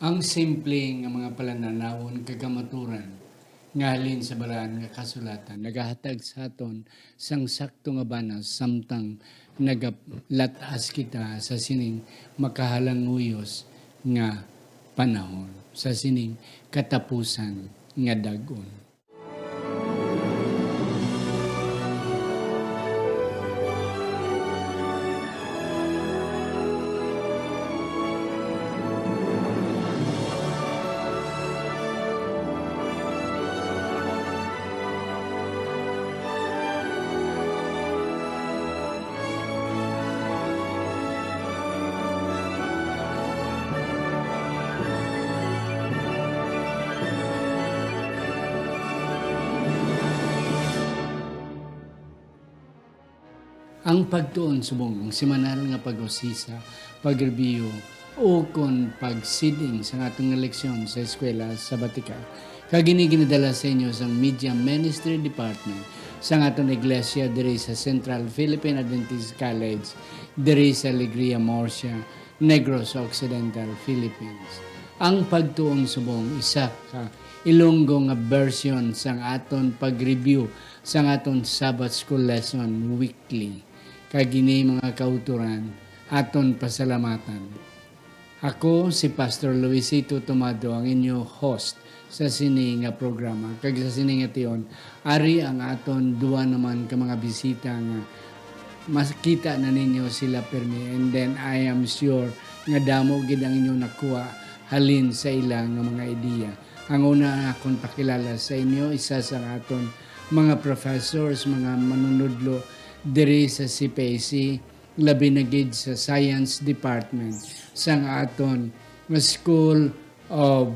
Ang simple nga mga palananawon kagamaturan nga halin sa balaan nga kasulatan nagahatag sa aton sang sakto nga banas samtang nagalatas kita sa sining makahalanguyos nga panahon sa sining katapusan nga dagon. Ang pagtuon subong ang semanal nga pag-usisa, pag-review o kon pagsiding sa atong nga leksyon sa eskwela sa Batika. Kagini ginadala sa inyo sa Media Ministry Department sa atong iglesia diri sa Central Philippine Adventist College diri sa Alegria Murcia, Negros Occidental, Philippines. Ang pagtuon subong isa ka Ilonggo nga version sang aton pag-review sang aton Sabbath School lesson weekly. Kagini mga kauturan, aton pasalamatan. Ako si Pastor Luisito Tomado, ang inyo host sa sini nga programa. Kag sa sini nga tiyon, ari ang aton duwa naman ka mga bisita nga makita na ninyo sila permi. And then I am sure nga damo gid ang inyo nakuha halin sa ilang nga mga ideya. Ang una akong pakilala sa inyo, isa sa aton mga professors, mga manunudlo diri sa CPAC, labi na gid sa Science Department sang aton School of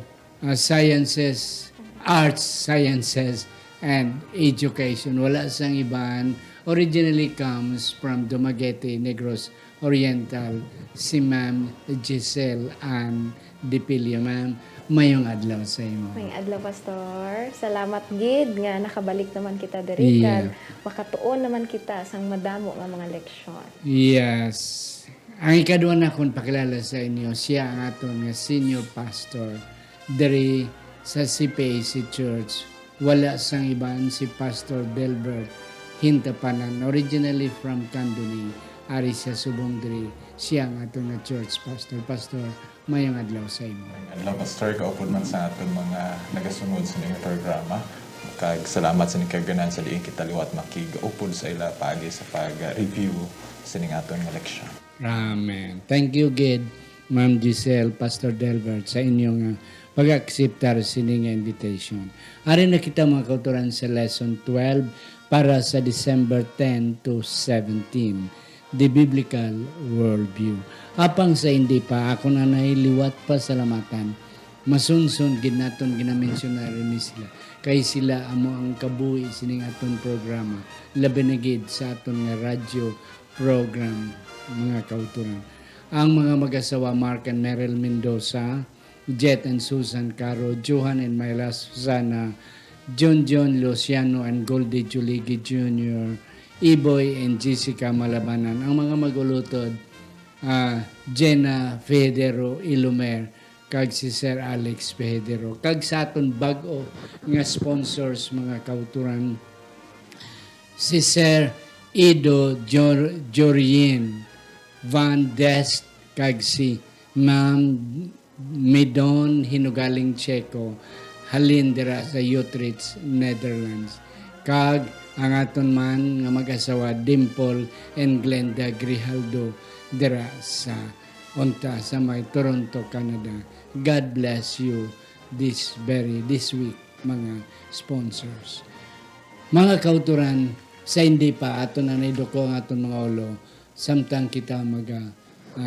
Sciences, Arts, Sciences, and Education. Wala sang iban, originally comes from Dumaguete, Negros Oriental, si Ma'am Giselle Ann Dipilio. Ma'am, mayong adlaw sa imo. May adlaw, Pastor. Salamat gid nga nakabalik naman kita diri kag makatuon naman kita sang madamo nga mga leksyon. Yes. Ang ikaduha na akong pakilala sa inyo, siya ang aton nga senior pastor diri sa CPAC Church. Wala sang iban si Pastor Delbert Hintapanan, originally from Candoni, ari sa subong diri. Siya ang aton nga church pastor. Pastor, mayong adlaw sa imo. Adlaw, Pastor, kaupod man sa aton mga nagasunod sa ning programa. Kag salamat sa ning kaganan sa liing kita liwat makigaupod sa ila paagi sa pag-review sa ning aton nga leksyon. Amen. Thank you, Gid, Ma'am Giselle, Pastor Delbert, sa inyong pag-akseptar sa inyong invitation. Ari na kita mga kauturan sa Lesson 12 para sa December 10 to 17. The Biblical Worldview. Apang sa hindi pa, ako na nahiliwat pa salamatan. Masunsun, ginaton, ginamensyonary ni sila. Kay sila amo ang kabuhi sining aton programa. Labi na gid sa aton nga radio program, mga kauturan. Ang mga mag-asawa, Mark and Meryl Mendoza, Jet and Susan Caro, Johan and Myla Susana, John Luciano and Goldie Juligi Jr., Iboy and Jessica Malabanan, ang mga magulutod, Jenna Federo Ilumer, kag si Sir Alex Federo. Kag sa aton bag-o nga sponsors, mga kauturan, si Sir Ido Jorien Van Dest, kag si Ma'am Medon Hinugaling Checo, halin dira sa Utrecht, Netherlands. Kag ang aton man nga mag-asawa Dimple and Glenda Grijaldo dira sa Onta sa may Toronto, Canada. God bless you this week, mga sponsors. Mga kauturan, sa hindi pa aton na naidoko ang aton mga ulo, samtang kita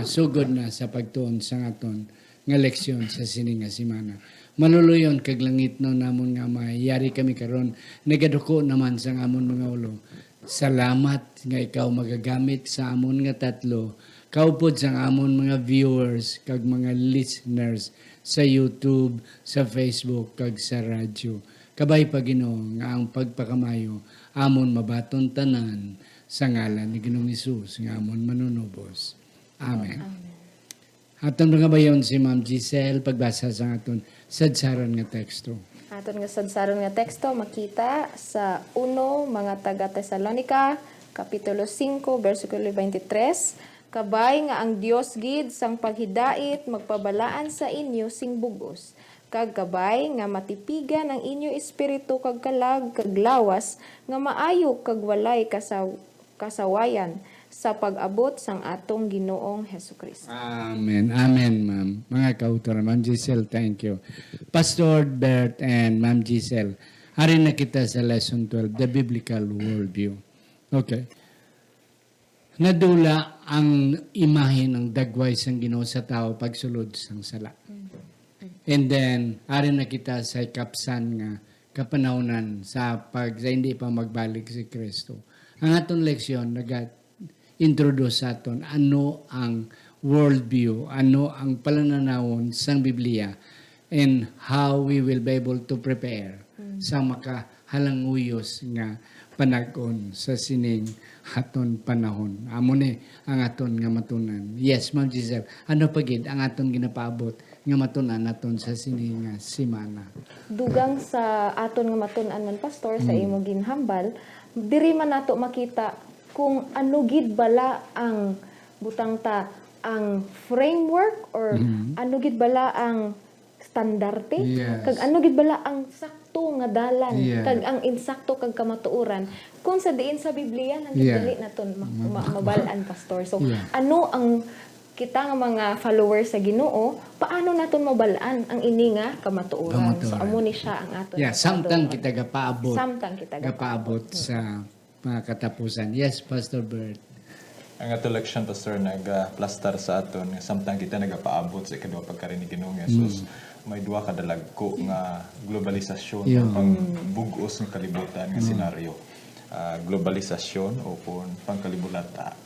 sugod na sa pagtuon sa aton nga leksyon sa sining nga semana. Maluluyon kag langit no namon nga mayari kami karon nagaduko naman sa amon mga ulo. Salamat nga ikaw magagamit sa amon nga tatlo. Kaupod sa amon mga viewers kag mga listeners sa YouTube, sa Facebook kag sa radyo. Kabay pa Ginoo nga ang pagpakamayo amon mabaton tanan sa ngalan ni Ginoong Hesus nga amon manunubos. Amen. Amen. Aton mga bayon si Ma'am Giselle pagbasa sa aton sadsaran nga teksto. Aton nga sadsaron nga teksto makita sa 1 mga taga Tesalonica kapitulo 5 bersikulo 23. Kabay nga ang Dios gid sang paghidait magpabalaan sa inyo sing bugos. Kag kabay nga matipigan ang inyo espiritu kag kalag kag lawas nga maayo kag walay kasawayan sa pag-abot sang atong Ginoong Hesukristo. Amen. Amen, ma'am. Mga kautoran, Ma'am Giselle, thank you. Pastor Bert and Ma'am Giselle, hari na kita sa lesson 12, the biblical worldview. Okay. Nadula ang imahe ng dagway sang Ginoo sa tao pagsulod sang sala. And then, ari na kita sa kapsan nga kapanahonan sa hindi pa magbalik si Kristo. Ang atong leksyon nag-introduce sa aton ano ang worldview, ano ang palananawon sang Biblia, and how we will be able to prepare sa makahalanguyos nga panag-on sa sining aton panahon. Amo ni ang aton nga matunan. Yes, Ma'am Giselle, ano pagid ang aton ginapaabot nga matunan naton sa sining nga simana? Dugang sa aton nga matun-an man pastor sa imo ginhambal, diri man nato makita kung ano gid bala ang butang ta ang framework or ano gid bala ang standarte Yes. kag ano gid bala ang sakto nga dalan Yeah. kag ang insakto kag kamatuoran kung sa diin sa Biblia lang Yeah. dili naton mabalaan pastor. So Yeah. ano ang kita nga mga followers sa Ginoo, paano naton mabalaan ang ini nga kamatuoran? So Kamatuoran. amo ni siya ang aton. Yeah, samtang kita gapaabot. Samtang kita Gapaabot sa mga katapusan. Yes, Pastor Bert. Ang ato leksyon, Pastor, nag-plastar sa aton, nga samtang kita nagapaabot sa ikaduha pagkarinig Ginoong Yesus, may duha ka dalagko nga globalisasyon, Yeah. pangbugos ng kalibutan nga senaryo. Globalisasyon o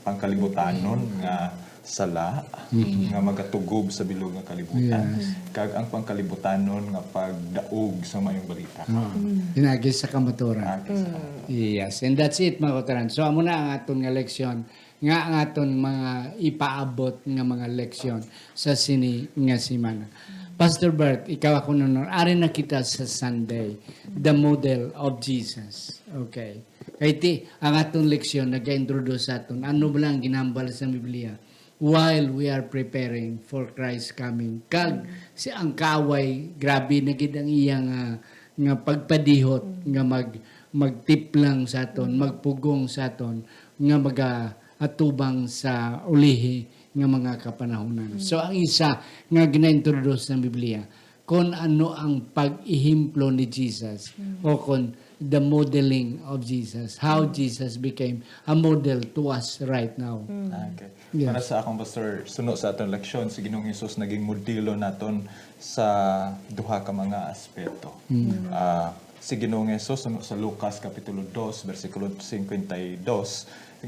pangkalibutanon nga sala nga magatugob sa bilog nga kalibutan. Kag ang pangkalibutanon nga pagdaog sa mayong balita. Hinagis sa kamaturan. Sa Yes, and that's it mga kautoran. So amo na ang aton nga leksyon, nga ang aton mga ipaabot nga mga leksyon sa sini nga simana. Pastor Bert, ikaw ako nun, ari na kita sa Sunday, the model of Jesus. Okay. Kaya ang atong leksyon, nag-introduce sa aton, ano ba lang ginambal sa Biblia while we are preparing for Christ's coming. Kag si ang kaway, grabe na gid ang iyang nga pagpadihot, nga magtiplang sa aton, magpugong sa aton, nga atubang sa ulihi nga mga kapanahonan. So ang isa nga gina-introduce ng Biblia, kung ano ang pag-ihimplo ni Jesus o kung the modeling of Jesus, how Jesus became a model to us right now. Okay. Yes. Para sa akong pastor, suno sa atong leksyon, si Ginoong Hesus naging modelo naton sa duha ka mga aspeto. Si Ginoong Hesus suno sa Lucas kapitulo 2 bersikulo 52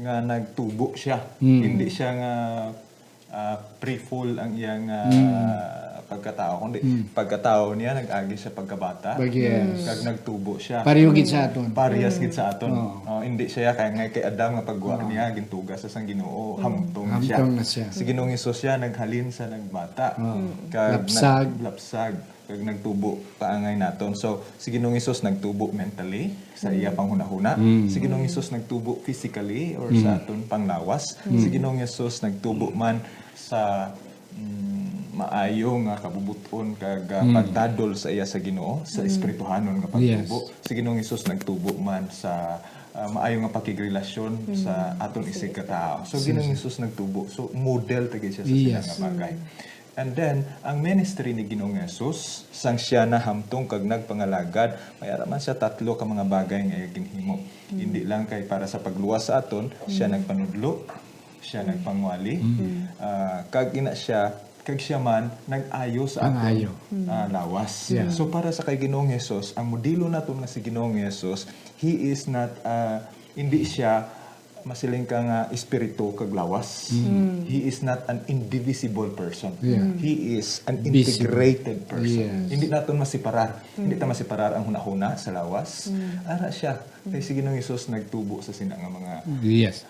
nga nagtubo siya. Hindi siya nga pre-full ang iyang pagkatao, kundi pagkatao niya nag-agi siya pagkabata. Yes. Kag nagtubo siya. Pariyugid sa aton. Parehas gid sa aton. Hindi siya kaya nga kay Adam nga pagwa niya gintugas sa sang Ginoo, hamtong siya. Hamtong na siya. Si Ginoong Hesus siya naghalin sa nagbata. Lapsag. Lapsag. Kag nagtubo paangay naton. So si Ginoong Hesus nagtubo mentally sa iya panghunahuna. Si Ginoong Hesus nagtubo physically or sa aton panglawas. Si Ginoong Hesus nagtubo man sa maayo nga kabubuton kag pagdadol sa iya sa Ginoo sa espirituhanon nga pagtubo. Si Ginoong Hesus nagtubo man sa maayo nga pakigrelasyon sa aton isig ka tao. So Ginoong Hesus nagtubo. So model tagid siya sa sila nga bagay. And then ang ministry ni Ginoong Hesus sang siya na hamtong kag nagpangalagad, may araman siya tatlo ka mga bagay nga ginhimo. Hindi lang kay para sa pagluwas sa aton, siya nagpanudlo, siya nagpangwali, kag ina siya kag siya man nag-ayo sa aton lawas. Yeah. So para sa kay Ginoong Hesus, ang modelo naton nga si Ginoong Hesus, he is not hindi siya masiling ka nga espiritu kag lawas. He is not an indivisible person. He is an integrated person. Yes. Hindi naton masiparar. Hindi ta masiparar ang hunahuna sa lawas. Ara siya. Kay si Ginoong Hesus nagtubo sa sina nga mga Yes.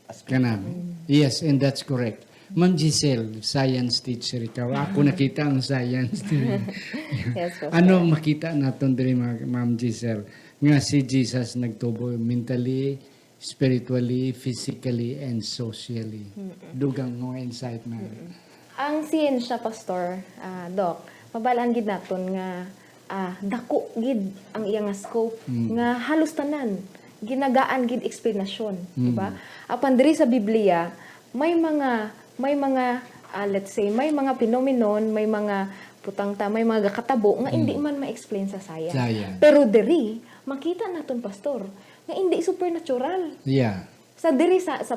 aspect. Kanami. Yes, and that's correct. Ma'am Giselle, science teacher ikaw. Ako nakita ang science. Yes, Pastor. Ano makita naton diri Ma'am Giselle? Nga si Jesus nagtubo mentally, spiritually, physically, and socially. Dugang mga insight na. Ang siyensya, Pastor, Doc, mabalaan gid naton nga dako gid ang iyang nga scope nga halos tanan ginagaan gid explanation, di ba? Apan diri sa Biblia may mga let's say may mga phenomenon, may mga may mga katabo nga hindi man ma-explain sa science. Pero diri makita naton, Pastor, nga hindi supernatural. Yeah. Sa diri sa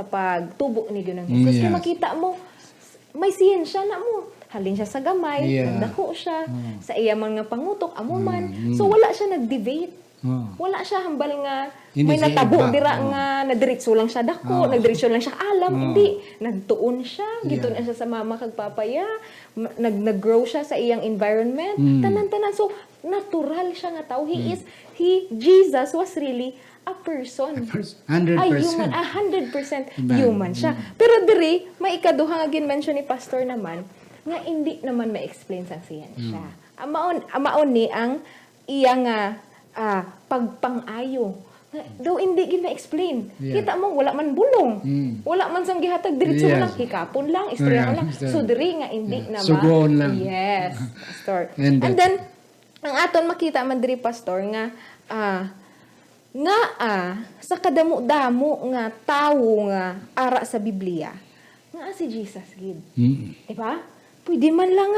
pagtubo ni Ginong Jesus, kaya makita mo may siyensya na mo. Halin siya sa gamay, nagdako siya, sa iya mga pangutok, amo man. So wala siya nag-debate. Wala siya hambal nga may natabo dira nga nadiretso lang siya dako, nagdiretso lang siya alam, hindi. Nagtuon siya, gituon siya sa mama kag papaya, nag-grow siya sa iyang environment, tanan-tanan. So natural siya nga tao. Jesus was really a person. 100%. A human, 100% human siya. Pero diri, may ikaduha nga gin-mention ni Pastor naman, nga hindi naman ma-explain sa siyensya. Amaon ni ang iyang pagpang-ayo. Daw hindi gid ma-explain. Kita mo, wala man bulong. Wala man sang gihatag diretso lang, hikapon lang, istorya lang. So diri nga hindi na Sugoon lang. Yes, Pastor. And And then, ang aton makita man diri, Pastor, nga sa kadamo-damo nga tawo nga ara sa Biblia, nga si Jesus gid. Diba? Pwede man lang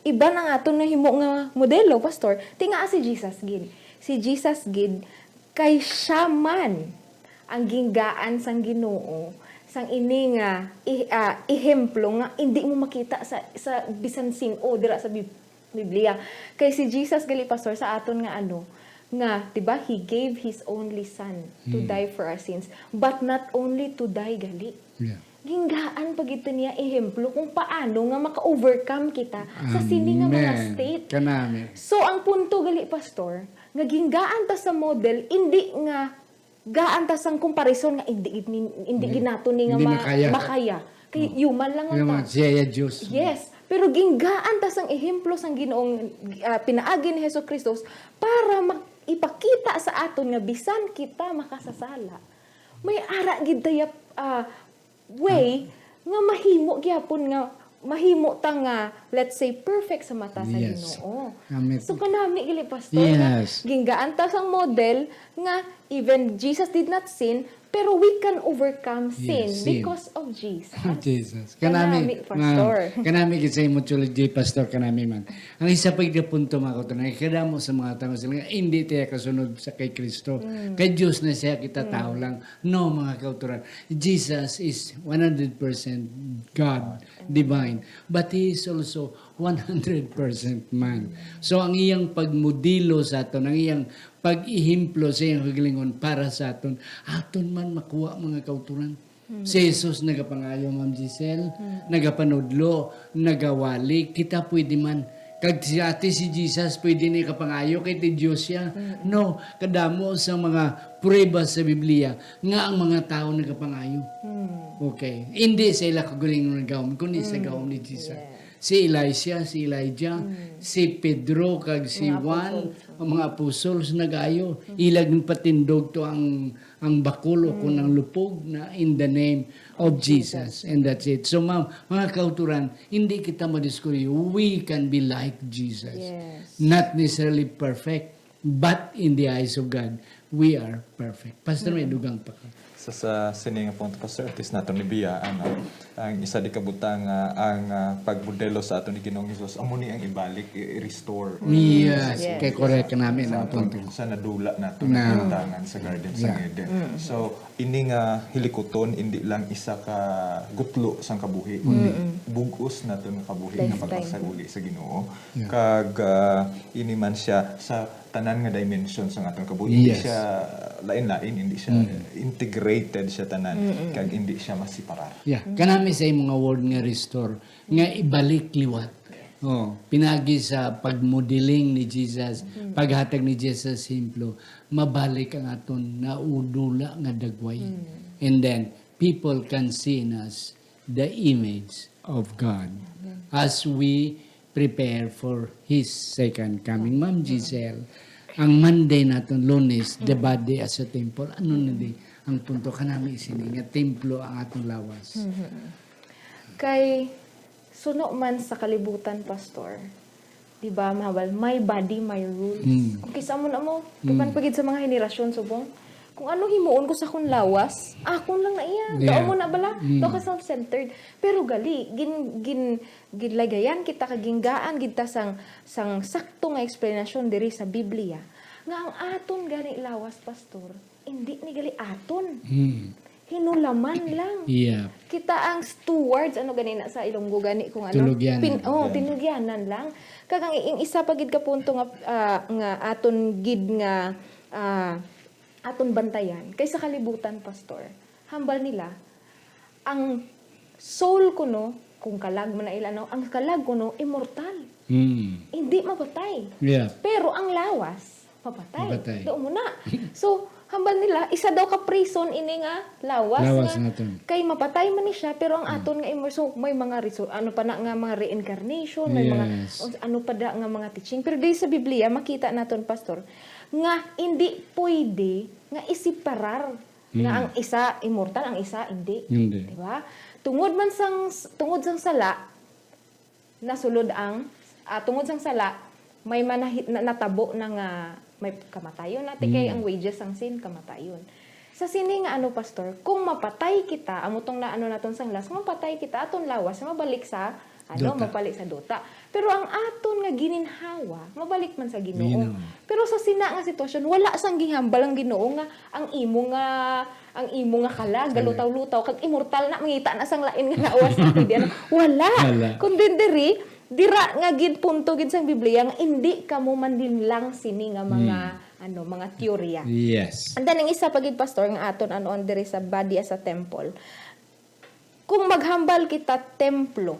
iba na aton na himo nga modelo, Pastor. Tinga si Jesus gid. Si Jesus gid kay siya man ang ginggaan sang Ginoo, sang ini nga ehemplo nga hindi mo makita sa bisan sin-o dira sa Biblia. Kay si Jesus gali, Pastor, sa aton nga nga, diba, He gave His only Son to die for our sins. But not only to die, gali. Yeah. Ginggaan pag ito niya ehemplo kung paano nga maka-overcome kita sa sini nga mga state. Kanami. So, ang punto, gali, Pastor, nga ginggaan ta sa model, hindi nga gaan ta sang comparison nga hindi ginato ni nga makaya. Kay human lang Yung ang mga siya Diyos. Yes. Pero ginggaan ta sang ehemplo sang Ginoong pinaagi ni Jesucristo para ipakita sa aton nga bisan kita makasasala. May ara gid tayap way nga mahimo gyapon nga mahimo ta nga let's say perfect sa mata sa Ginoo. So kanami gali, Pastor, nga ginggaan ta sang model nga even Jesus did not sin, pero we can overcome sin because of Jesus. Jesus. Kanami, Pastor. Kanami gid sa imotology, Pastor, kanami man. Ang isa pa gid punto mako to na kadamo sa mga tao sila nga hindi tayo kasunod sa kay Kristo. Kay Dios na siya, kita tao lang. No, mga kauturan. Jesus is 100% God, divine, but He is also 100% man. So ang iyang pagmodelo sa aton, ang iyang pag-ihimplo sa iyang kagalingon para sa aton man makuha mga kauturan. Si Jesus nagapangayo, Ma'am Giselle, nagapanudlo, nagawali, kita pwede man. Kag si ate si Jesus pwede ni kapangayo kay ti Dios siya. No, kadamo sa mga prueba sa Biblia nga ang mga tao nagapangayo. Okay. Hindi sa ila kagalingon nagawom, kundi sa gawom ni Jesus. Si Elisha, si Elijah, si Pedro, kag si Juan, ang mga apostles nagayo. Ilag ng patindog to ang bakulo kung ang lupog na in the name of Jesus. And that's it. So mga kauturan, hindi kita madiscourage. We can be like Jesus. Yes. Not necessarily perfect, but in the eyes of God, we are perfect. Pastor, may dugang pa ka. Sa sining punto, Pastor, at least nato ni Bia, ang isa di kabutang ang pagmodelo sa ato ni Ginoong Hesus, amo ni ang ibalik, i-restore. Yes. Kaya correct namin ang punto. Sa nadula nato na tangan sa Garden sa Eden. So, ini nga hilikuton, hindi lang isa ka gutlo sang kabuhi, kundi bugos nato ng kabuhi na pagpagsaguli sa Ginoo. Kag ini man siya sa tanan nga dimension sa atong kabuhi. Hindi siya lain-lain, hindi siya integrated siya tanan, kag hindi siya masiparar. Yeah. Kanami sa mga word nga restore, nga ibalik liwat. Pinagi sa pagmodeling ni Jesus, paghatag ni Jesus simplo, mabalik ang aton naudula nga dagway. And then, people can see in us the image of God as we prepare for His second coming. Ma'am Giselle, ang Monday natin, Lunes, the body as a temple. Ano na di? Ang punto ka namin isini nga templo ang atong lawas. Kay suno man sa kalibutan, Pastor, di ba, mahawal, my body, my rules. Kung kisa mo na mo, tuman pagid sa mga henerasyon, subong, kung ano himuon ko sa akong lawas, akon lang na iya. Yeah. Doon mo na bala, doon ka self-centered. Pero gali, ginlagayan kita, kaginggaan, kita sang sakto nga explanation diri sa Biblia. Nga ang aton gani lawas, Pastor, hindi ni gali aton. Hinulaman lang. Yeah. Kita ang stewards, ano ganina sa Ilonggo gani kung ano. Tulugyanan. Tinugyanan lang. Kagang ing isa pa gid ka punto nga aton gid nga aton bantayan kaysa kalibutan, Pastor. Hambal nila ang soul ko no, kung kalag man na ilano, ang kalag ko no immortal. Hindi mapatay. Yeah. Pero ang lawas mapatay. Mapatay. Doon mo na. So hambal nila, isa daw ka prison ini nga lawas nga natin. kay mapatay man ni siya pero ang aton nga so may mga ano pa na nga mga reincarnation, may mga ano pa da nga mga teaching. Pero di sa Biblia makita naton, Pastor, nga hindi pwede nga isiparar nga ang isa immortal, ang isa hindi. Di ba? Tungod sang sala nasulod ang tungod sang sala may natabo na nga may kamatayon natin kay ang wages ang sin kamatayon. Sa sini nga ano, Pastor, kung mapatay kita amutong na ano naton sang las, mapatay kita aton lawas mabalik sa mabalik sa duta. Pero ang aton nga gininhawa mabalik man sa Ginoo. Pero sa sina nga sitwasyon wala sang gihambal ang Ginoo nga ang imo nga kalag galutaw-lutaw kag immortal na mangita na sang lain nga lawas pwede wala. Kundi dira nga gid punto gid sang Biblia nga hindi kamo mandinlang sini nga mga mga teorya. Yes. And then ang isa pa gid, Pastor, nga aton on diri sa body as a temple. Kung maghambal kita templo,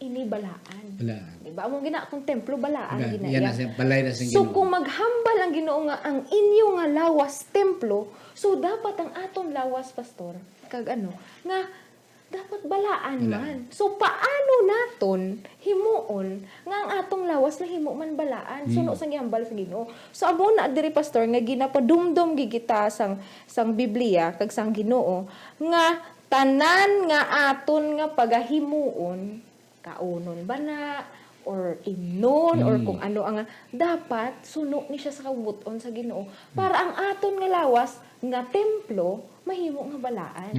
ini balaan. Diba? Among gina kung templo balaan gina. So kung maghambal ang Ginoo nga ang inyo nga lawas templo, so dapat ang aton lawas, Pastor, kag nga dapat balaan man. So paano naton himuon nga ang atong lawas na himo man balaan? Suno sang gihambal sa Ginoo. So amo na diri, Pastor, nga ginapadumdum gigita sang Biblia kag sang Ginoo nga tanan nga aton nga pagahimuon kaunon ba na or imnon or kung ano ang dapat suno ni siya sa kabuton sa Ginoo para ang aton nga lawas nga templo mahimo nga balaan.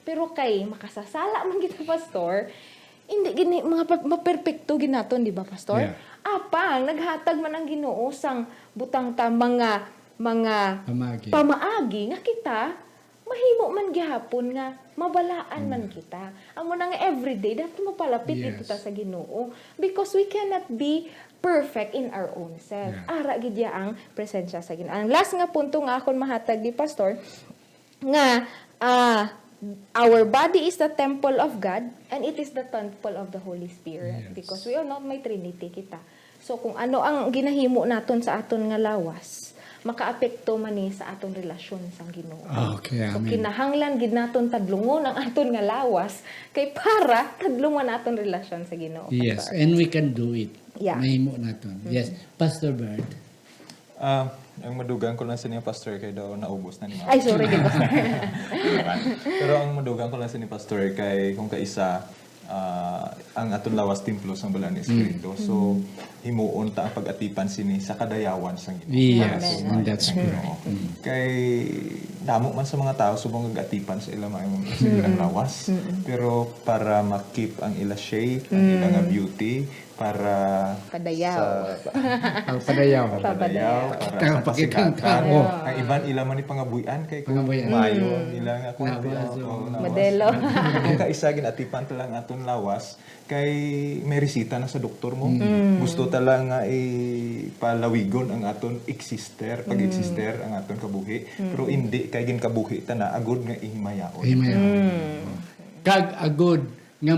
Pero kay makasasala man kita, Pastor, hindi gini mga maperpekto ginaton, di ba, Pastor? Yeah. Apang naghatag man ang Ginoo sang butang ta mga pamaagi nga kita mahimo man gihapon nga mabalaan man kita. Amo na nga everyday dapat mapalapit kita sa Ginoo because we cannot be perfect in our own self. Ara gid ya ang presensya sa Ginoo. Ang last nga punto nga akon mahatag di, Pastor, nga our body is the temple of God and it is the temple of the Holy Spirit because we are not may Trinity kita. So kung ano ang ginahimo naton sa aton nga lawas, makaapekto man ni sa aton relasyon sang Ginoo. Okay, so amen. kinahanglan gid naton tadlungon ang aton nga lawas kay para tadlungon naton relasyon sa Ginoo. Yes, and we can do it. Yeah. Mahimo naton. Yes, Pastor Bert. Ang madugang ko lang sa niya, Pastor, kay daw naubos na ni Mama. Ay, sorry, Pastor. Pero ang madugang ko lang sa ni Pastor, kay kung kaisa, ang aton lawas templo sa Balaan ni Espiritu. So, himuon ta ang pag-atipan sini sa kadayawan sa Ginoo. Yes, and that's correct. Kay damo man sa mga tao subong gatipan sa ilang lawas. Pero para makip ang ila shape, ang ilang beauty, para Padayaw. Padayaw. para pasigatan. Ang iban ila man ni pangabuyan kay kung mayo nila nga kung Modelo. kung kaisa ginatipan ta lang aton lawas kay may resita na sa doktor mo. Gusto ta lang nga ipalawigon ang aton exister, pag-exister ang aton kabuhi. Pero hindi kay gin kabuhi ta na agod nga ihimayaon. Kag agod nga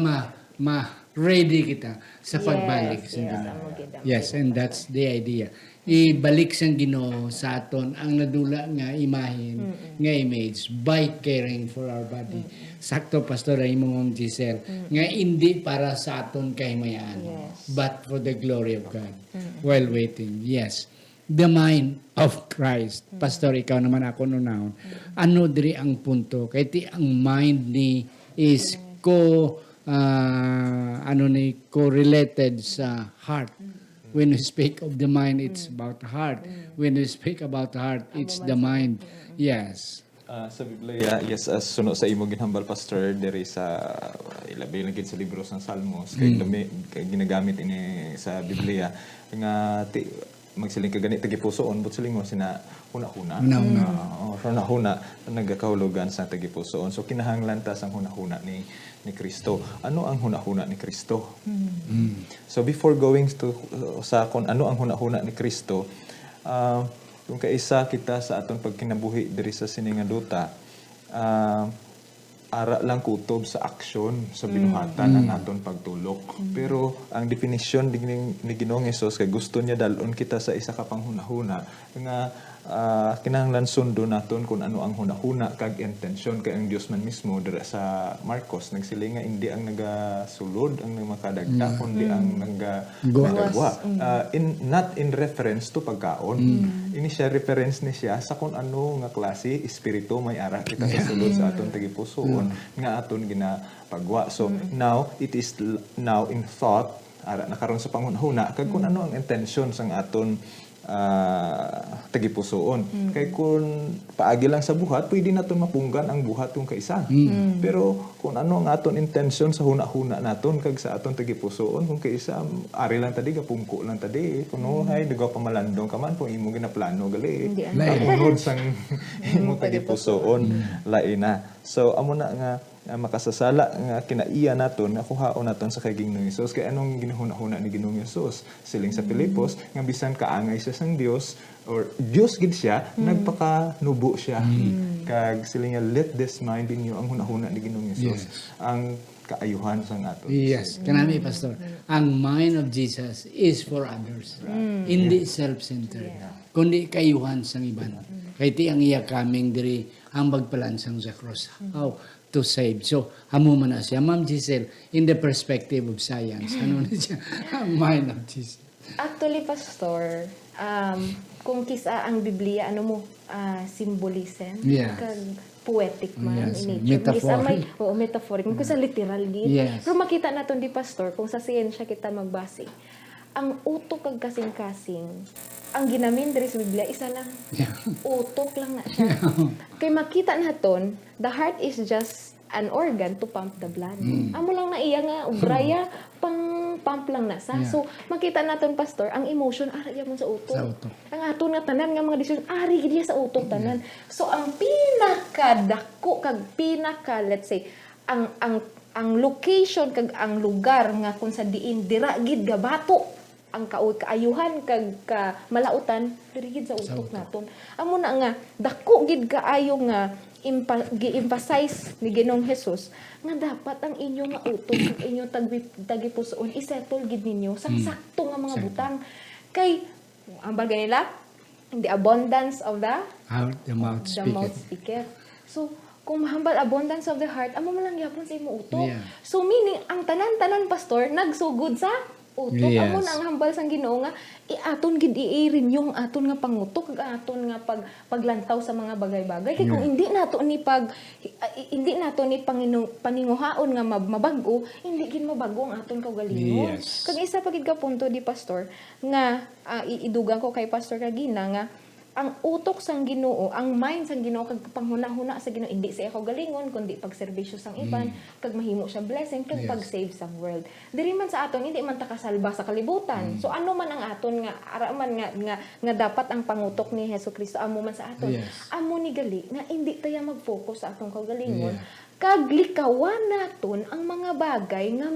ma ready kita sa pagbalik sa Ginoo. Yes, and that's the idea. ibalik sang Ginoo sa aton ang nadula nga imahin, nga image by caring for our body. Sakto pastor ay imong Giselle, nga hindi para sa aton kahimayaan, but for the glory of God. While waiting, yes. The mind of Christ. Pastor, ikaw naman ako nunahon. Ano diri ang punto? Kaya ti ang mind ni is correlated sa heart. When we speak of the mind, it's about the heart. When we speak about the heart, it's the mind. Yes. Sa Biblia, yes, as suno sa imo ginhambal pastor diri sa ilabi lagi sa libro sa Salmos kay ginagamit ini sa Biblia nga magsiling ka ganit tagipusoon but siling mo sina huna-huna. Huna-huna nagakahulugan sa tagipusoon. So kinahanglan ta sang huna-huna ni Kristo. Ano ang huna-huna ni Kristo? So before going to sa kung ano ang huna-huna ni Kristo, kung kaisa kita sa aton pagkinabuhi diri sa siningaduta, ara lang kutob sa aksyon sa binuhatan ang aton pagtulok. Pero ang definition ni Ginoong Hesus kay gusto niya dalon kita sa isa ka panghunahuna nga kinahanglan sundo naton kung ano ang hunahuna kag intention kay ang Dios man mismo dira sa Marcos nagsiling nga hindi ang nagasulod ang makadagta kundi ang nagagawa not in reference to pagkaon. Ini siya reference ni siya sa kung ano nga klase espiritu may ara kita sa sulod sa aton tagipusoon nga aton ginapagwa. So now it is now in thought ara nakaron sa panghunahuna kag kung ano ang intention sang aton tagipusoon. Kay kung paagi lang sa buhat, pwede naton mapunggan ang buhat kung kaisa. Pero kung ano ang aton intention sa huna-huna naton kag sa aton tagipusoon kung kaisa ari lang tadi gapungko lang tadi kuno hay dugo pamalandong ka man kung imo ginaplano gali. Ang unod sang imo tagipusoon laina. So amo na nga makasasala nga kinaiya naton nga kuhaon naton sa kay Ginoong Hesus kay anong ginhuna-huna ni Ginoong Hesus siling sa Pilipos nga bisan kaangay siya sang Dios or Dios gid siya nagpakanubo siya kag siling nga let this mind in you ang hunahuna ni Ginoong Hesus ang kaayuhan sang aton. Yes, kanami pastor. Ang mind of Jesus is for others. Hindi self-centered. Kundi kaayuhan sang iban. Kay ti ang iya kaming diri ang pagpalansang sa cross. How to save. So, amo man na siya. Ma'am Giselle, in the perspective of science, ano na siya? Ang mind of Jesus. Actually, Pastor, kung kisa ang Biblia, ano mo, symbolism, kag poetic man in nature. Metaphoric. Metaphoric. Kung sa literal gid. Pero makita naton di Pastor, kung sa siyensya kita magbase, ang utok kag kasing-kasing, ang ginamin diri sa Biblia, isa lang. Utok lang na siya. Kay makita naton, the heart is just an organ to pump the blood. Amo lang na iya nga, ubraya, pang-pump lang na sa. So, makita naton Pastor, ang emotion, ari mo sa utok. Ang aton nga tanan nga mga decision, ari gid sa utok tanan. So, ang pinakadako kag let's say, ang location kag ang lugar nga kung sa diin dira gid gabato ang kaayuhan kag malautan diri gid sa utok naton. Amo na nga dako gid kaayo nga gi-emphasize ni Ginoong Hesus nga dapat ang inyong nga utok ang inyong tagipusoon isettle gid ninyo sa sakto nga mga butang kay ang bagay nila the abundance of the heart, the mouth speaketh. So kung mahambal abundance of the heart, amo man lang gyapon sa imong utok. So meaning ang tanan-tanan Pastor nagsugod sa utok. Amo na ang hambal sang Ginoo nga aton gid iirin yung aton nga pangutok kag aton nga paglantaw sa mga bagay-bagay kay kung hindi nato ni paninguhaon nga mabag-o hindi gid mabago ang aton kaugalingon. Kag isa pa gid ka punto di Pastor nga idugang ko kay Pastor Kagina nga ang utok sang Ginoo, ang mind sang Ginoo kag panghuna-huna sa Ginoo hindi sa ikaw galingon kundi pagserbisyo sang iban, kag mahimo siyang blessing kag pag-save sang world. Diri man sa aton hindi man ta kasalba sa kalibutan. So ano man ang aton nga ara man nga dapat ang pangutok ni Hesukristo amo man sa aton. Amo ni gali nga hindi taya mag-focus sa atong kaugalingon. Kag likawan naton ang mga bagay nga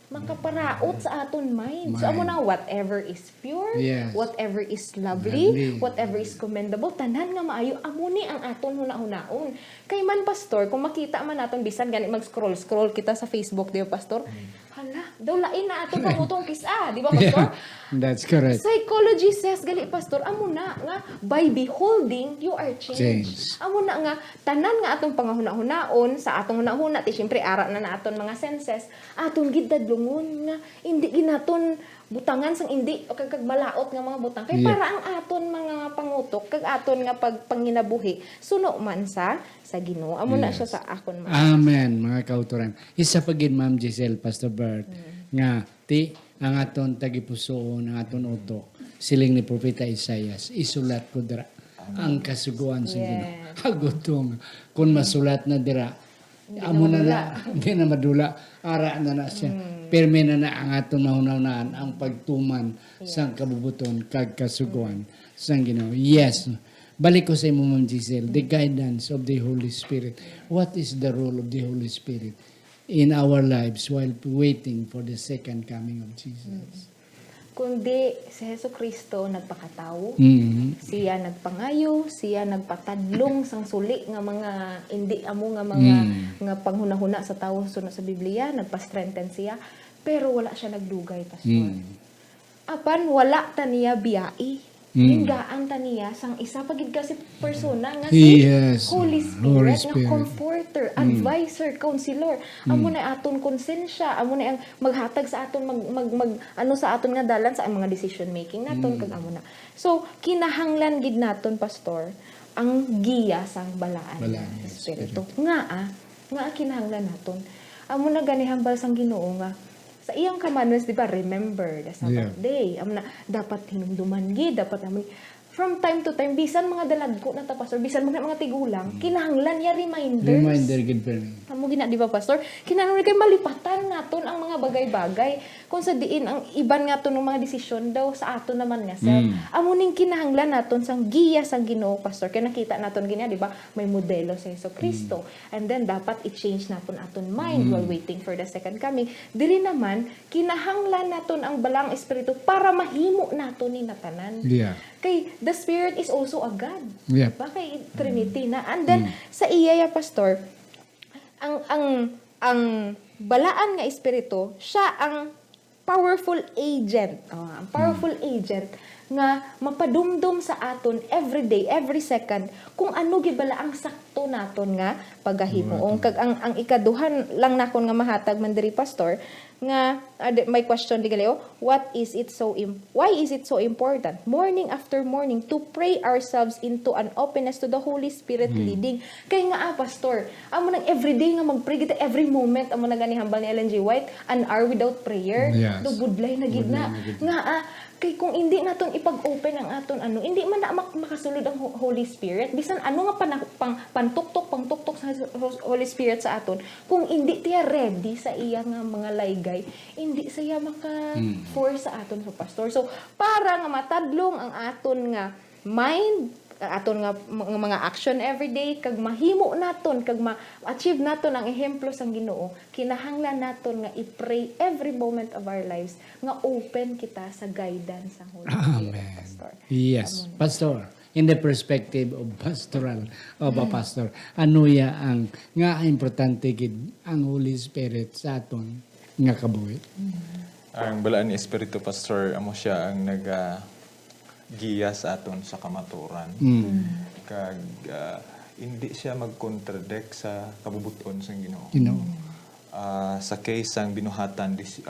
makaparaot sa aton mind. So, amo na, whatever is pure, whatever is lovely, whatever is commendable, tanan nga maayo, amo ni ang aton huna-hunaon. Kay man, Pastor, kung makita man naton bisan, gani mag-scroll kita sa Facebook, di ba, Pastor? Hala, daw lain na aton pangutong kisa, di ba, Pastor? That's correct. Psychology says, gali pastor, amo na nga, by beholding, you are changed. Changed. Amo na nga, tanan nga atong pangahuna-hunaon, sa atong hunahuna, ti syempre ara na aton mga senses, atong gidadlungon nga, hindi ginaton butangan sang hindi, o kag malaot nga mga butang. Kaya Yeah. para ang aton mga pangutok, kag aton nga pagpanginabuhi, suno man sa Ginoo. Amo na siya sa akon man. Amen, mga kauturan. Isa pa gid Ma'am Giselle, Pastor Bert, nga ti ang aton tagipusoon, ang aton utok, siling ni Propeta Isaias, isulat ko dira ang kasuguan sa Ginoo. Hagutong kung masulat na dira, amo na hindi na madula, ara na siya. Perme na ang aton nahunawnaan ang pagtuman sa kabubuton kag kasuguan sa Ginoo. Yes. Balik ko sa imo, Ma'am Giselle, the guidance of the Holy Spirit. What is the role of the Holy Spirit in our lives while waiting for the second coming of Jesus? Kundi si Hesus Kristo nagpakatao, Mhm. siya nagpangayo, siya nagpatadlong sang suli nga mga hindi amo nga mga nga panghunahuna sa tawo sunod sa Biblia, nagpa-strengthen siya, pero wala siya nagdugay, pastor. Apan wala ta niya biyai. Hinggaan ta niya sang isa pagid kasi persona nga si Yes. Holy Holy Spirit, nga Spirit. comforter, advisor, counselor. Amo na aton konsensya, amo na ang maghatag sa aton ano sa aton nga dalan sa mga decision making naton kag amo na. So kinahanglan gid naton, pastor, ang giya sang balaan Balaan nga nga espiritu. Nga kinahanglan naton. Amo na ganihambal sang Ginoo nga sa iyang commandments, di ba, remember the Sabbath day. Amo na, dapat hinumduman gid, dapat naman, from time to time, bisan mga dalagko na ta, pastor, bisan mga tigulang, kinahanglan niya reminders. Reminder gid pa rin. Amo gina, di ba, pastor? Kinahanglan kay malipatan naton ang mga bagay-bagay. Kung sa diin, ang iban nga to ng mga desisyon daw sa aton naman nga, self. Amo ning kinahanglan naton sang giya sang Ginoo, pastor. Kaya nakita naton gina, di ba, may modelo sa Hesus Kristo. And then, dapat i-change naton aton mind while waiting for the second coming. Diri naman, kinahanglan naton ang balang espiritu para mahimo naton ni natanan. Yeah. Kay the Spirit is also a God. Yeah. Diba? Kay Trinity na. And then, sa iya, pastor, ang balaan nga espiritu, siya ang powerful agent. Ang powerful agent nga mapadumdum sa aton every day, every second, kung ano gibala ang sakto naton nga pagahimo. Kag ang ikaduhan lang nakon nga mahatag man diri, pastor, nga may question di galeo, why is it so important morning after morning to pray ourselves into an openness to the Holy Spirit leading? Kay nga pastor, amo nang everyday nga magpray kita, every moment amo na gani hambal ni Ellen G. White, an hour without prayer. Yes. Budlay na gid na. Nga kay kung hindi naton ipag-open ang aton hindi man na makasulod ang Holy Spirit, bisan ano nga pangtuktok sa Holy Spirit sa aton, kung hindi tiya ready sa iya nga mga laygay, hindi siya maka-force sa aton, sa pastor. So para nga matadlong ang aton nga mind, aton nga mga action everyday, kag mahimo naton, kag ma-achieve naton ang ehemplo sang Ginoo, kinahanglan naton nga i-pray every moment of our lives nga open kita sa guidance sa Holy Spirit, pastor. Yes. Pastor, in the perspective of pastoral, of a pastor, ano ya ang nga importante gid ang Holy Spirit sa aton nga kabuhi? Ang balaan ni Espiritu, pastor, amo siya ang giya sa aton sa kamaturan. Kag hindi siya mag-contradict sa kabubuton sa Ginoo. Sa case ang binuhatan 8,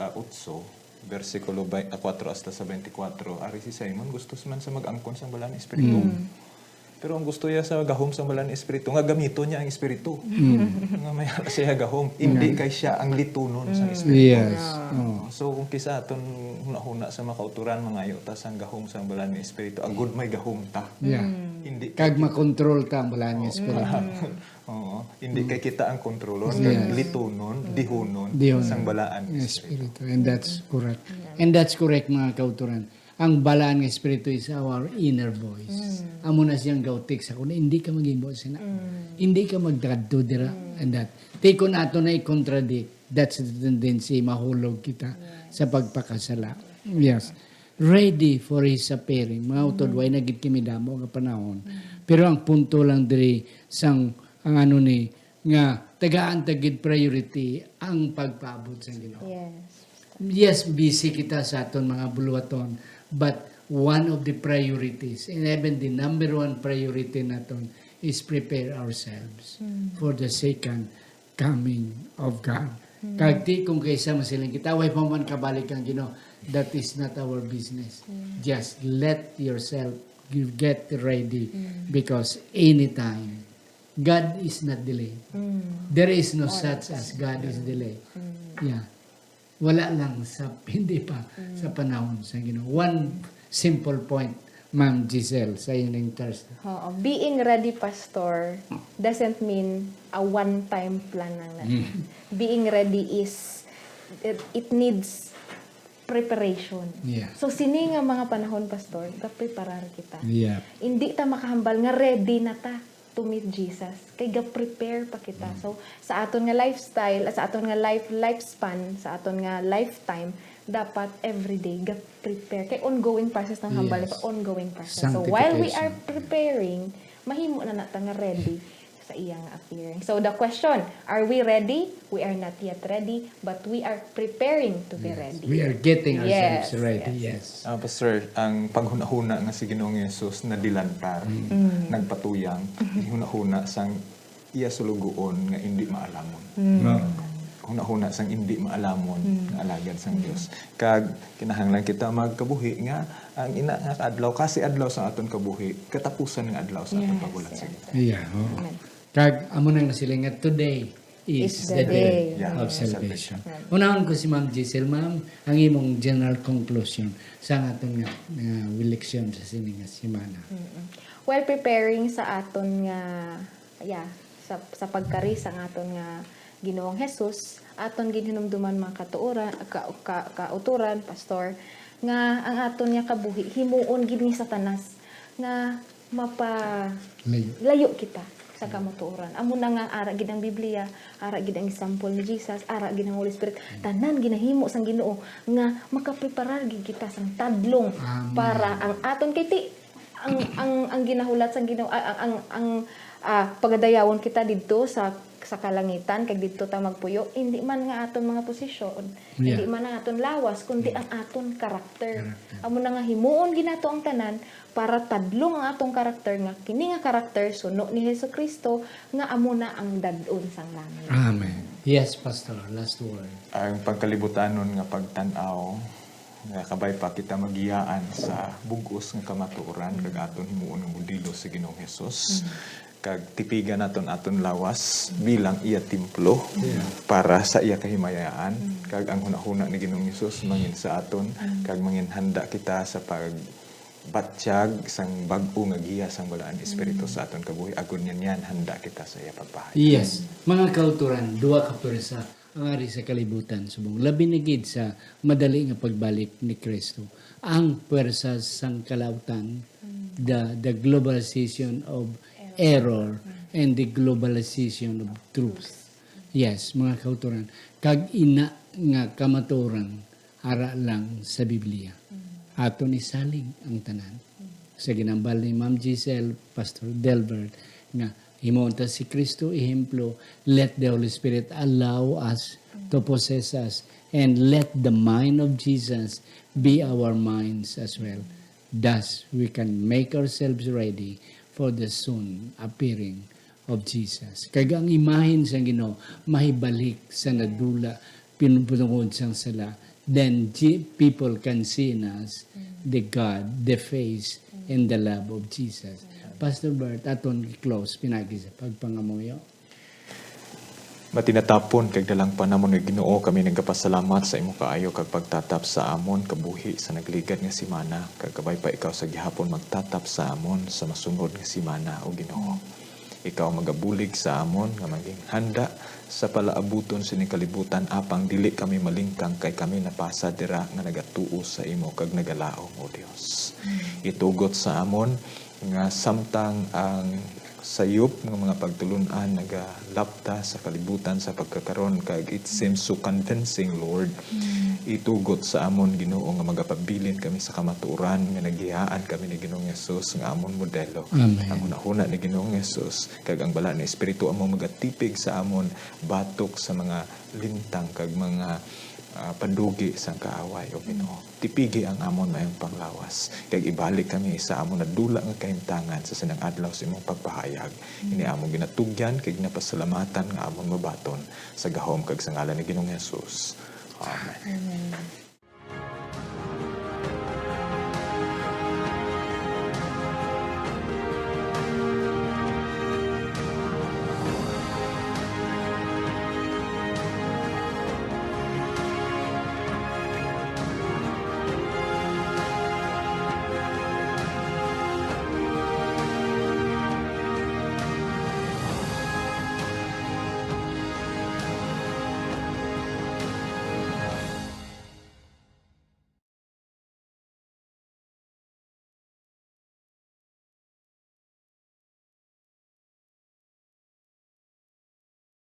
versikulo 4 hasta sa 24, ari si Simon gusto man sa mag-angkon sa balaan ni Espiritu. Pero ang gusto niya sa gahom sa balaan ni Espiritu, nga gamito niya ang Espiritu. Nga may siya gahom, hindi kay siya ang litunon sa Espiritu. Yes. So kung kisa aton huna-huna sa makauturan mga ayo tas ang gahom sa balaan ni Espiritu, agud may gahom ta. Yeah. Hindi Kag makontrol ta ang balaan nga espiritu. Oo, hindi kay kita ang kontrolon, kag litunon, dihunon sang balaan ni Espiritu. Espiritu. And that's correct. And that's correct, mga kauturan. Ang balaan ng Espiritu is our inner voice. Amo na siyang gautik sa kuna, hindi ka mag-imbo sina. Hindi ka magdaddo dira. And that. Take on ato na i-contradict. That's the tendency, mahulog kita sa pagpakasala. Yes. Ready for His appearing. Mga utod, way nagit kimi damo nga panahon. Pero ang punto lang diri sang ang ano ni nga tagaan tagid priority ang pagpaabot sa Ginoo. Yes. yes, busy kita sa aton mga buluwaton, but one of the priorities, and even the number one priority naton is prepare ourselves for the second coming of God. Kag di kung kaysa masiling kita, way pa man kabalik ang Ginoo, that is not our business. Just let yourself get ready because anytime, God is not delayed. There is no such as God is delayed. Yeah. Wala lang sa, hindi pa sa panahon sa Ginoo. One simple point, Ma'am Giselle, sa inyong Thursday. Oo. Being ready, Pastor, doesn't mean a one-time plan lang. Being ready is, it needs preparation. Yeah. So, sini nga mga panahon, Pastor, ga-preparar kita. Yeah. Hindi ta makahambal nga ready na ta to meet Jesus. Kay ga-prepare pa kita. So, sa aton nga lifestyle, sa aton nga lifespan, sa aton nga lifetime, dapat everyday ga-prepare. Kay ongoing process ng hambal, Yes. ongoing process. So, while we are Sanctification. preparing, mahimo na nata nga ready sa iyang appearing. So, the question, are we ready? We are not yet ready, but we are preparing to be ready. We are getting ourselves Yes, ready. Yes. Pastor, ang paghuna-huna nga si Ginoong Yesus na dilantar, nagpatuyang, huna-huna sang iya sulugoon nga hindi maalamon. Huna-huna sang hindi maalamon nga alagad sang Dios. Kag kinahanglan kita magkabuhi nga ang ina nga adlaw kasi adlaw sa aton kabuhi, katapusan nga adlaw sa aton pagulat sa Ginoo. Yeah. Oh. Kag amo nang nasiling nga today is the day Yeah. of salvation. Unahon ko si Ma'am Giselle, Ma'am, ang imong general conclusion sa aton nga eleksyon sa sini nga semana. While preparing sa aton nga sa pagkari sa aton nga Ginoong Hesus, aton ginhinumduman mga kauturan, pastor, nga ang aton nga kabuhi himuon gid ni Satanas nga layo kita sa kamuturan. Amo na nga ara gid ang Biblia, ara gid ang example ni Jesus, ara gid ang Holy Spirit, tanan ginahimo sang Ginoo nga makapreparar gid kita sang tadlong para ang aton kay ti ang ginahulat sang Ginoo ang pagadayawon kita didto sa kalangitan kay didto ta magpuyo, hindi man nga aton mga posisyon, hindi man ang aton lawas kundi ang aton karakter. Amo na nga himuon ginato ang tanan para tadlong ang atong karakter nga kini nga karakter suno ni Hesukristo nga amo na ang dad-on sang langit. Amen. Yes, Pastor. Last word. Ang pagkalibutanon nga pagtan-aw nga kabay pa kita magiyaan sa bugos nga kamatuoran kag aton himuon nga modelo sa Ginoong Hesus. Kag tipigan naton aton lawas bilang iya templo para sa iya kahimayaan. Kag ang hunahuna ni Ginoong Hesus mangin sa aton kag mangin handa kita sa pagbatsyag sang bag-o nga giya sang balaan espiritu sa aton kabuhi. Agon yan handa kita sa iya pagpahay. Yes. Mga kauturan, duwa ka pwersa ang ari sa kalibutan subong. Labi na gid sa madali nga pagbalik ni Kristo. Ang pwersa sang kalautan, the globalization of error and the globalization of truth. Yes, mga kauturan. Kag ina nga kamaturan ara lang sa Biblia. Aton isalig ang tanan. Sa ginambal ni Ma'am Giselle, Pastor Delbert, nga himuon ta si Kristo ehemplo, let the Holy Spirit allow us to possess us and let the mind of Jesus be our minds as well. Thus, we can make ourselves ready for the soon appearing of Jesus. Kag ang imahin sa Ginoo mahibalik sa nadula pinutungod sang sala, then people can see in us the God, the face, and the love of Jesus. Pastor Bert, aton close pinagi sa pagpangamuyo. Matinatapon kag dalang panamon nga Ginoo kami nagapasalamat sa imo kaayo kag pagtatap sa amon kabuhi sa nagligad nga semana kag kabay pa ikaw sa gihapon magtatap sa amon sa masunod nga semana o Ginoo. Ikaw magabulig sa amon nga maging handa sa palaabuton sining kalibutan apang dili kami malingkang kay kami napasa dira nga nagatuo sa imo kag nagalaom o Dios. Itugot sa amon nga samtang ang sayop ng mga pagtulunan nagalapta sa kalibutan sa pagkakaron kag it seems so convincing, Lord. Itugot sa amon Ginoo nga magapabilin kami sa kamatuoran nga nagihaan kami ni Ginoong Hesus nga amon modelo. Amen. Ang hunahuna ni Ginoong Hesus kag ang bala na espiritu among magatipig sa amon batok sa mga lintang kag mga pandugi sa kaaway o Ginoo. Tipigi ang amon mayong panglawas. Kaya ibalik kami sa amon na dula nga kahimtangan sa sinang adlaw sa imong pagpahayag. Ini amon ginatugyan kay ginapasalamatan nga amon mabaton sa gahom kag sa ngalan ni Ginoong Hesus. Amen. Amen.